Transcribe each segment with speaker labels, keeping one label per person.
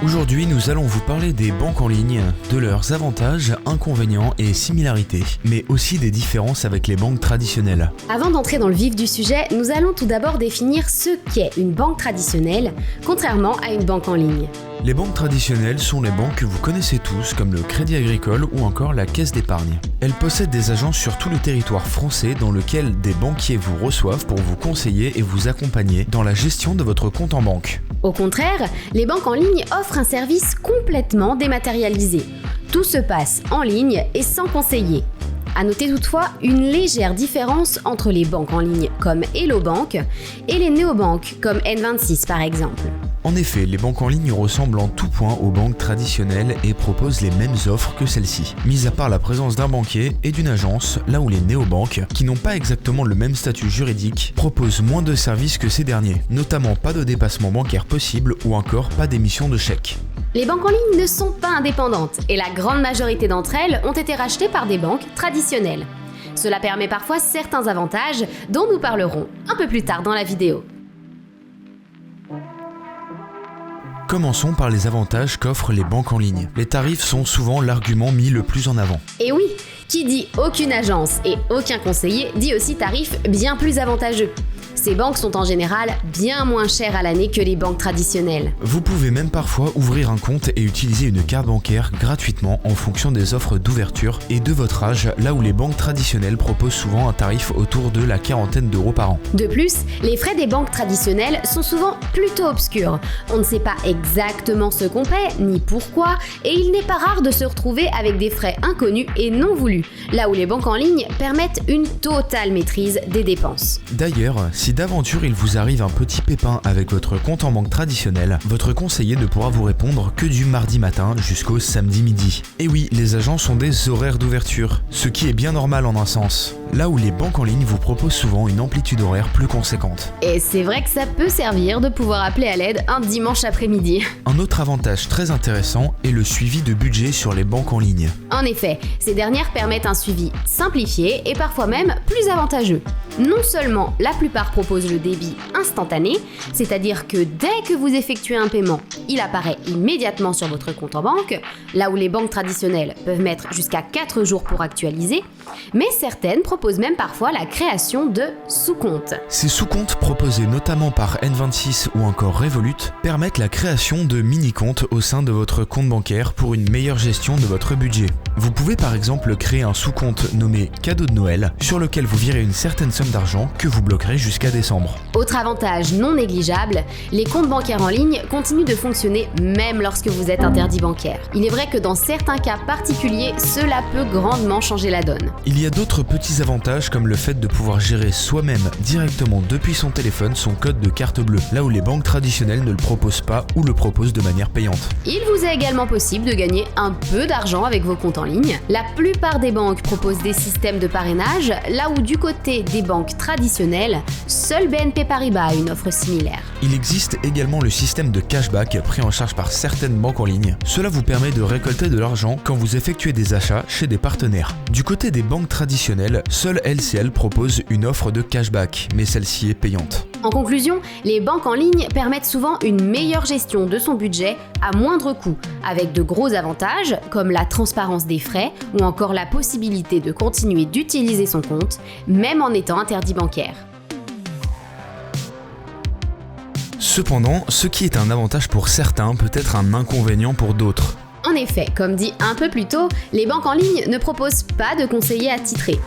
Speaker 1: Aujourd'hui, nous allons vous parler des banques en ligne, de leurs avantages, inconvénients et similarités, mais aussi des différences avec les banques traditionnelles.
Speaker 2: Avant d'entrer dans le vif du sujet, nous allons tout d'abord définir ce qu'est une banque traditionnelle, contrairement à une banque en ligne.
Speaker 1: Les banques traditionnelles sont les banques que vous connaissez tous, comme le Crédit Agricole ou encore la Caisse d'épargne. Elles possèdent des agences sur tout le territoire français dans lequel des banquiers vous reçoivent pour vous conseiller et vous accompagner dans la gestion de votre compte en banque.
Speaker 2: Au contraire, les banques en ligne offrent un service complètement dématérialisé. Tout se passe en ligne et sans conseiller. À noter toutefois une légère différence entre les banques en ligne comme Hello Bank et les néobanques comme N26 par exemple.
Speaker 1: En effet, les banques en ligne ressemblent en tout point aux banques traditionnelles et proposent les mêmes offres que celles-ci, mis à part la présence d'un banquier et d'une agence, là où les néobanques, qui n'ont pas exactement le même statut juridique, proposent moins de services que ces derniers, notamment pas de dépassement bancaire possible ou encore pas d'émission de chèques.
Speaker 2: Les banques en ligne ne sont pas indépendantes et la grande majorité d'entre elles ont été rachetées par des banques traditionnelles. Cela permet parfois certains avantages dont nous parlerons un peu plus tard dans la vidéo.
Speaker 1: Commençons par les avantages qu'offrent les banques en ligne. Les tarifs sont souvent l'argument mis le plus en avant.
Speaker 2: Et oui, qui dit aucune agence et aucun conseiller dit aussi tarifs bien plus avantageux. Ces banques sont en général bien moins chères à l'année que les banques traditionnelles.
Speaker 1: Vous pouvez même parfois ouvrir un compte et utiliser une carte bancaire gratuitement en fonction des offres d'ouverture et de votre âge, là où les banques traditionnelles proposent souvent un tarif autour de la quarantaine d'euros par an.
Speaker 2: De plus, les frais des banques traditionnelles sont souvent plutôt obscurs. On ne sait pas exactement ce qu'on paie, ni pourquoi, et il n'est pas rare de se retrouver avec des frais inconnus et non voulus, là où les banques en ligne permettent une totale maîtrise des dépenses.
Speaker 1: D'ailleurs, si d'aventure il vous arrive un petit pépin avec votre compte en banque traditionnelle, votre conseiller ne pourra vous répondre que du mardi matin jusqu'au samedi midi. Et oui, les agences ont des horaires d'ouverture, ce qui est bien normal en un sens, là où les banques en ligne vous proposent souvent une amplitude horaire plus conséquente.
Speaker 2: Et c'est vrai que ça peut servir de pouvoir appeler à l'aide un dimanche après-midi.
Speaker 1: Un autre avantage très intéressant est le suivi de budget sur les banques en ligne.
Speaker 2: En effet, ces dernières permettent un suivi simplifié et parfois même plus avantageux. Non seulement la plupart proposent le débit instantané, c'est-à-dire que dès que vous effectuez un paiement, il apparaît immédiatement sur votre compte en banque, là où les banques traditionnelles peuvent mettre jusqu'à 4 jours pour actualiser, mais certaines proposent même parfois la création de sous-comptes.
Speaker 1: Ces sous-comptes proposés notamment par N26 ou encore Revolut permettent la création de mini-comptes au sein de votre compte bancaire pour une meilleure gestion de votre budget. Vous pouvez par exemple créer un sous-compte nommé cadeau de Noël sur lequel vous virez une certaine somme d'argent que vous bloquerez jusqu'à décembre.
Speaker 2: Autre avantage non négligeable, les comptes bancaires en ligne continuent de fonctionner même lorsque vous êtes interdit bancaire. Il est vrai que dans certains cas particuliers, cela peut grandement changer la donne.
Speaker 1: Il y a d'autres petits avantages comme le fait de pouvoir gérer soi-même directement depuis son téléphone son code de carte bleue, là où les banques traditionnelles ne le proposent pas ou le proposent de manière payante.
Speaker 2: Il vous est également possible de gagner un peu d'argent avec vos comptes en ligne. La plupart des banques proposent des systèmes de parrainage, là où du côté des banques traditionnelles, seul BNP Paribas a une offre similaire.
Speaker 1: Il existe également le système de cashback pris en charge par certaines banques en ligne. Cela vous permet de récolter de l'argent quand vous effectuez des achats chez des partenaires. Du côté des banques traditionnelles, seule LCL propose une offre de cashback, mais celle-ci est payante.
Speaker 2: En conclusion, les banques en ligne permettent souvent une meilleure gestion de son budget à moindre coût, avec de gros avantages comme la transparence des frais ou encore la possibilité de continuer d'utiliser son compte, même en étant interdit bancaire.
Speaker 1: Cependant, ce qui est un avantage pour certains peut être un inconvénient pour d'autres.
Speaker 2: En effet, comme dit un peu plus tôt, les banques en ligne ne proposent pas de conseiller attitré.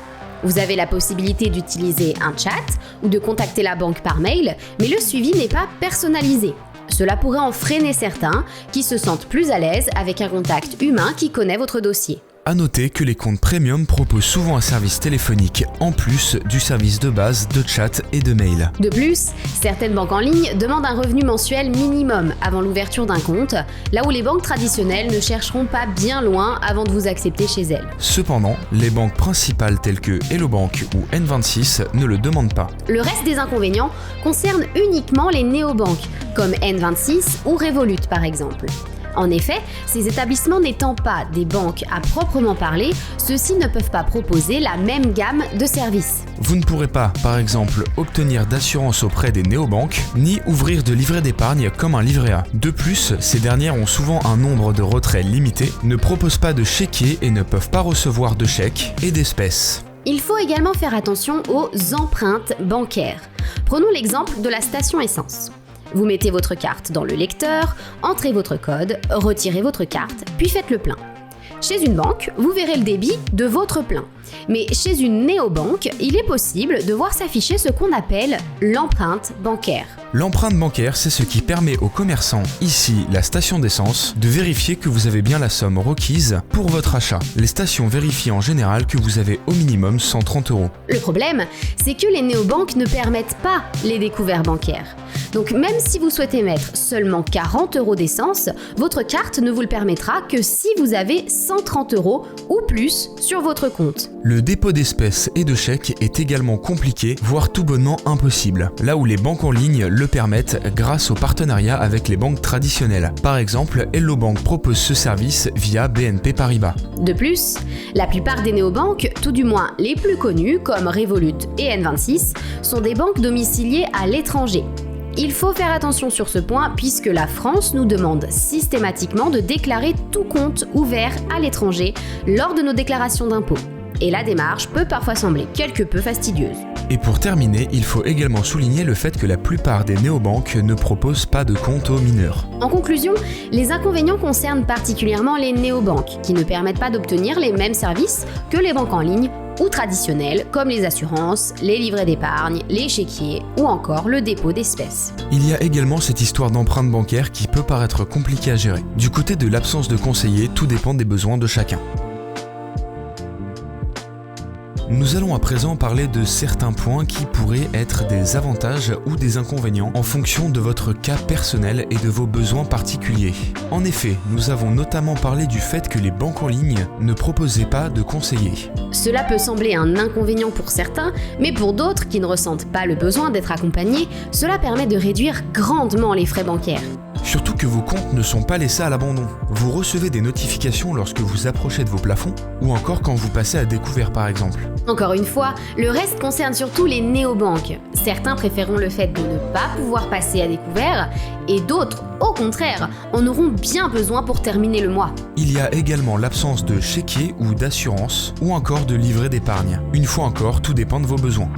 Speaker 2: Vous avez la possibilité d'utiliser un chat ou de contacter la banque par mail, mais le suivi n'est pas personnalisé. Cela pourrait en freiner certains qui se sentent plus à l'aise avec un contact humain qui connaît votre dossier.
Speaker 1: A noter que les comptes premium proposent souvent un service téléphonique en plus du service de base de chat et de mail.
Speaker 2: De plus, certaines banques en ligne demandent un revenu mensuel minimum avant l'ouverture d'un compte, là où les banques traditionnelles ne chercheront pas bien loin avant de vous accepter chez elles.
Speaker 1: Cependant, les banques principales telles que Hello Bank ou N26 ne le demandent pas.
Speaker 2: Le reste des inconvénients concerne uniquement les néobanques, comme N26 ou Revolut par exemple. En effet, ces établissements n'étant pas des banques à proprement parler, ceux-ci ne peuvent pas proposer la même gamme de services.
Speaker 1: Vous ne pourrez pas, par exemple, obtenir d'assurance auprès des néobanques, ni ouvrir de livret d'épargne comme un livret A. De plus, ces dernières ont souvent un nombre de retraits limité, ne proposent pas de chéquier et ne peuvent pas recevoir de chèques et d'espèces.
Speaker 2: Il faut également faire attention aux empreintes bancaires. Prenons l'exemple de la station essence. Vous mettez votre carte dans le lecteur, entrez votre code, retirez votre carte, puis faites le plein. Chez une banque, vous verrez le débit de votre plein. Mais chez une néobanque, il est possible de voir s'afficher ce qu'on appelle l'empreinte bancaire.
Speaker 1: L'empreinte bancaire, c'est ce qui permet aux commerçants, ici la station d'essence, de vérifier que vous avez bien la somme requise pour votre achat. Les stations vérifient en général que vous avez au minimum 130 €.
Speaker 2: Le problème, c'est que les néobanques ne permettent pas les découverts bancaires. Donc même si vous souhaitez mettre seulement 40 € d'essence, votre carte ne vous le permettra que si vous avez 130 € ou plus sur votre compte.
Speaker 1: Le dépôt d'espèces et de chèques est également compliqué, voire tout bonnement impossible, là où les banques en ligne le permettent grâce au partenariat avec les banques traditionnelles. Par exemple, Hello Bank propose ce service via BNP Paribas.
Speaker 2: De plus, la plupart des néobanques, tout du moins les plus connues comme Revolut et N26, sont des banques domiciliées à l'étranger. Il faut faire attention sur ce point puisque la France nous demande systématiquement de déclarer tout compte ouvert à l'étranger lors de nos déclarations d'impôts. Et la démarche peut parfois sembler quelque peu fastidieuse.
Speaker 1: Et pour terminer, il faut également souligner le fait que la plupart des néobanques ne proposent pas de compte aux mineurs.
Speaker 2: En conclusion, les inconvénients concernent particulièrement les néobanques, qui ne permettent pas d'obtenir les mêmes services que les banques en ligne ou traditionnelles, comme les assurances, les livrets d'épargne, les chéquiers ou encore le dépôt d'espèces.
Speaker 1: Il y a également cette histoire d'empreinte bancaire qui peut paraître compliquée à gérer. Du côté de l'absence de conseiller, tout dépend des besoins de chacun. Nous allons à présent parler de certains points qui pourraient être des avantages ou des inconvénients en fonction de votre cas personnel et de vos besoins particuliers. En effet, nous avons notamment parlé du fait que les banques en ligne ne proposaient pas de conseillers.
Speaker 2: Cela peut sembler un inconvénient pour certains, mais pour d'autres qui ne ressentent pas le besoin d'être accompagnés, cela permet de réduire grandement les frais bancaires.
Speaker 1: Surtout que vos comptes ne sont pas laissés à l'abandon. Vous recevez des notifications lorsque vous approchez de vos plafonds ou encore quand vous passez à découvert par exemple.
Speaker 2: Encore une fois, le reste concerne surtout les néobanques. Certains préféreront le fait de ne pas pouvoir passer à découvert et d'autres, au contraire, en auront bien besoin pour terminer le mois.
Speaker 1: Il y a également l'absence de chéquier ou d'assurance ou encore de livret d'épargne. Une fois encore, tout dépend de vos besoins.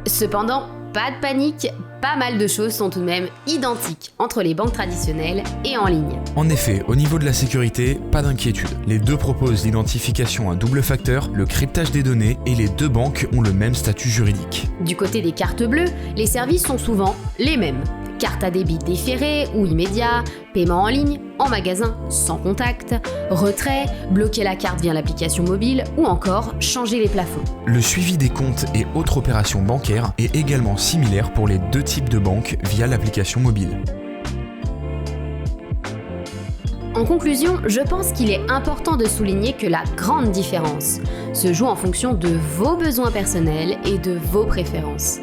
Speaker 2: Cependant, pas de panique, pas mal de choses sont tout de même identiques entre les banques traditionnelles et en ligne.
Speaker 1: En effet, au niveau de la sécurité, pas d'inquiétude. Les deux proposent l'identification à double facteur, le cryptage des données et les deux banques ont le même statut juridique.
Speaker 2: Du côté des cartes bleues, les services sont souvent les mêmes. Carte à débit déféré ou immédiat, paiement en ligne, en magasin, sans contact, retrait, bloquer la carte via l'application mobile ou encore changer les plafonds.
Speaker 1: Le suivi des comptes et autres opérations bancaires est également similaire pour les deux types de banques via l'application mobile.
Speaker 2: En conclusion, je pense qu'il est important de souligner que la grande différence se joue en fonction de vos besoins personnels et de vos préférences.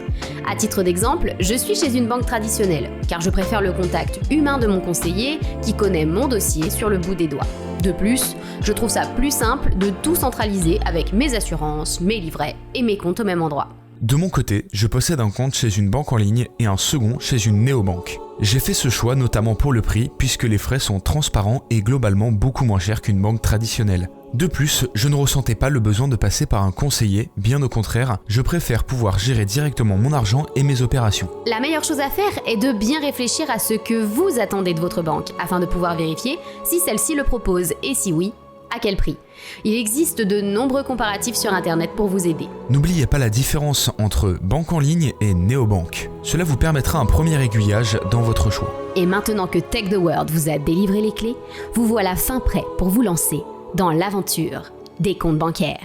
Speaker 2: À titre d'exemple, je suis chez une banque traditionnelle, car je préfère le contact humain de mon conseiller qui connaît mon dossier sur le bout des doigts. De plus, je trouve ça plus simple de tout centraliser avec mes assurances, mes livrets et mes comptes au même endroit.
Speaker 1: De mon côté, je possède un compte chez une banque en ligne et un second chez une néobanque. J'ai fait ce choix notamment pour le prix puisque les frais sont transparents et globalement beaucoup moins chers qu'une banque traditionnelle. De plus, je ne ressentais pas le besoin de passer par un conseiller, bien au contraire, je préfère pouvoir gérer directement mon argent et mes opérations.
Speaker 2: La meilleure chose à faire est de bien réfléchir à ce que vous attendez de votre banque afin de pouvoir vérifier si celle-ci le propose et si oui, à quel prix. Il existe de nombreux comparatifs sur internet pour vous aider.
Speaker 1: N'oubliez pas la différence entre banque en ligne et néobanque. Cela vous permettra un premier aiguillage dans votre choix.
Speaker 2: Et maintenant que Tech the World vous a délivré les clés, vous voilà fin prêt pour vous lancer dans l'aventure des comptes bancaires.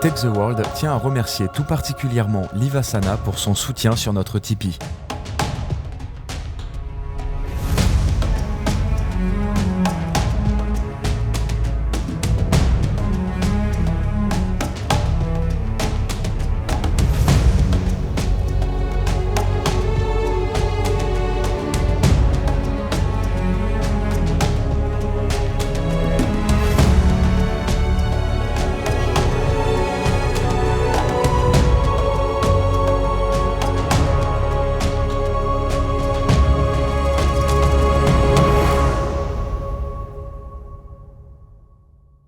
Speaker 1: Tech the World tient à remercier tout particulièrement Livasana pour son soutien sur notre Tipeee.